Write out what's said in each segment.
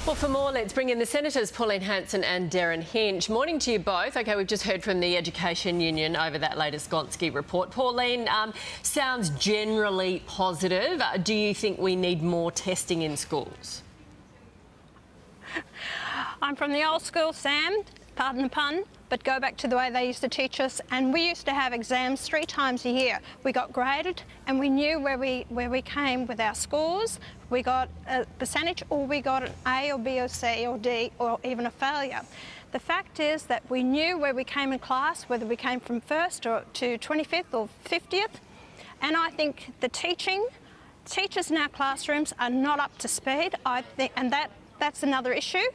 Well, for more, let's bring in the Senators, Pauline Hanson and Darren Hinch. Morning to you both. OK, we've just heard from the Education Union over that latest Gonski report. Pauline, sounds generally positive. Do you think we need more testing in schools? I'm from the old school, Sam, pardon the pun, but go back to the way they used to teach us, and we used to have exams 3 times a year. We got graded and we knew where we came with our scores. We got a percentage, or we got an A or B or C or D or even a failure. The fact is that we knew where we came in class, whether we came from first or to 25th or 50th, and I think the teachers in our classrooms are not up to speed, I think, and that's another issue.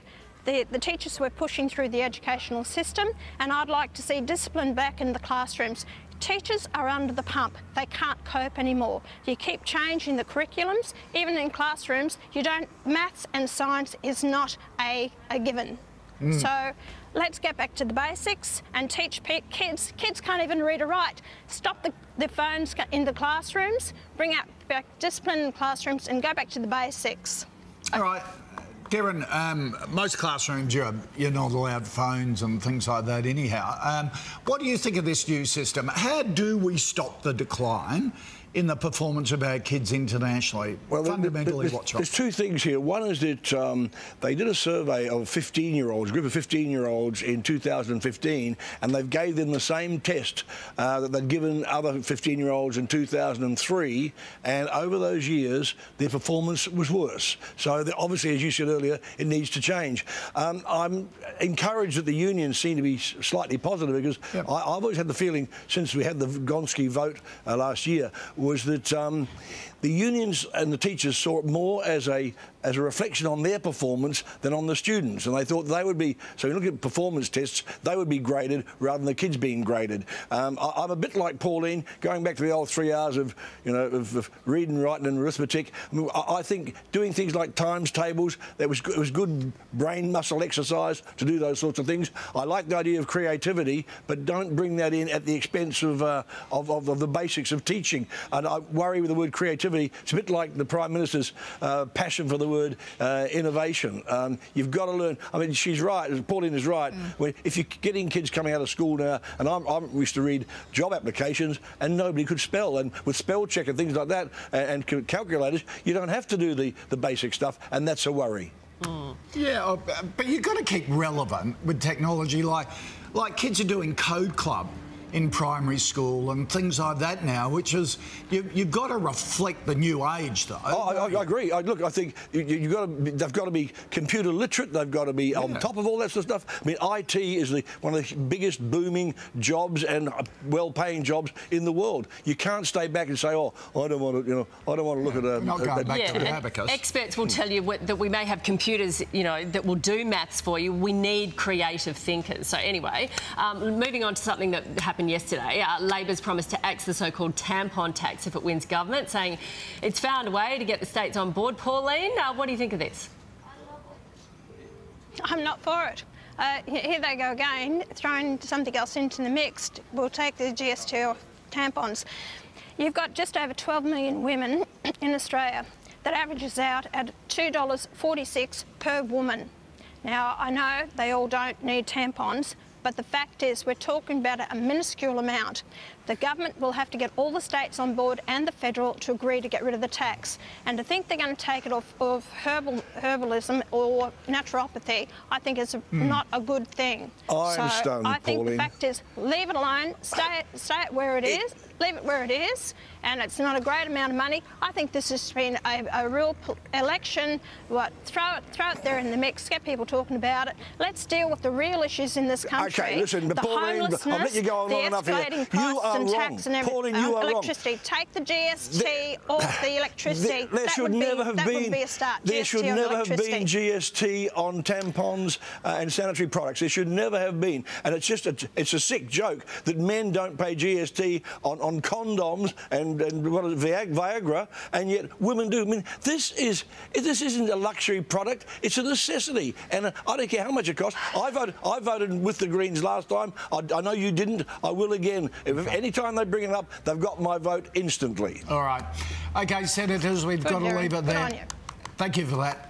The teachers were pushing through the educational system, and I'd like to see discipline back in the classrooms. Teachers are under the pump. They can't cope anymore. You keep changing the curriculums. Even in classrooms, maths and science is not a given. So let's get back to the basics and teach kids. Kids can't even read or write. Stop the phones in the classrooms, bring out back discipline in classrooms and go back to the basics. All right. Darren, most classrooms you're not allowed phones and things like that anyhow. What do you think of this new system? How do we stop the decline in the performance of our kids internationally? Well, fundamentally, what's wrong? There's 2 things here. One is that they did a survey of 15-year-olds, a group of 15-year-olds in 2015, and they gave them the same test that they'd given other 15-year-olds in 2003, and over those years, their performance was worse. So obviously, as you said earlier, it needs to change. I'm encouraged that the unions seem to be slightly positive, because I've always had the feeling, since we had the Gonski vote last year, was that the unions and the teachers saw it more as a reflection on their performance than on the students, and they thought they would be, so you look at performance tests, they would be graded rather than the kids being graded. I'm a bit like Pauline, going back to the old 3 hours of reading, writing and arithmetic. I think doing things like times tables, it was good brain muscle exercise to do those sorts of things. I like the idea of creativity, but don't bring that in at the expense of the basics of teaching. And I worry with the word creativity. It's a bit like the Prime Minister's passion for the word innovation. You've got to learn. I mean, she's right. Pauline is right. If you're getting kids coming out of school now, and I used to read job applications, and nobody could spell, and with spell check and things like that, and calculators, you don't have to do the basic stuff, and that's a worry. Yeah, but you've got to keep relevant with technology. Like kids are doing Code Club in primary school and things like that now, which is you've got to reflect the new age, though. Oh, I agree. Look, I think they've got to be computer literate. They've got to be on top of all that sort of stuff. I mean, IT is one of the biggest booming jobs and well-paying jobs in the world. You can't stay back and say, "Oh, I don't want to, I don't want to look at a." Not going back to the abacus. Experts will tell you that we may have computers, that will do maths for you. We need creative thinkers. So anyway, moving on to something that happened yesterday. Labor's promised to axe the so-called Tampon Tax if it wins government, saying it's found a way to get the states on board. Pauline, what do you think of this? I'm not for it. Here they go again, throwing something else into the mix. We'll take the GST off tampons. You've got just over 12 million women in Australia. That averages out at $2.46 per woman. Now, I know they all don't need tampons, but the fact is we're talking about a minuscule amount. The government will have to get all the states on board and the federal to agree to get rid of the tax. And to think they're going to take it off of herbalism or naturopathy, I think is not a good thing. I understand, I think Pauline. the fact is, leave it alone, stay it where it is, leave it where it is, and it's not a great amount of money. I think this has been a real election. Throw it there in the mix, get people talking about it. Let's deal with the real issues in this country. Okay, listen, Pauline, I'll let you go on long enough here. You are wrong. Pauline, you are electricity. wrong. Take the GST off the electricity. There should never have been. That would be a start. There should never have been GST on tampons and sanitary products. There should never have been. And it's just it's a sick joke that men don't pay GST on condoms and what is it, Viagra, and yet women do. I mean, this isn't a luxury product. It's a necessity, and I don't care how much it costs. I voted with the Greens last time. I know you didn't. I will again. If any time they bring it up, they've got my vote instantly. All right. OK, Senators, we've got to leave it there. Thank you for that.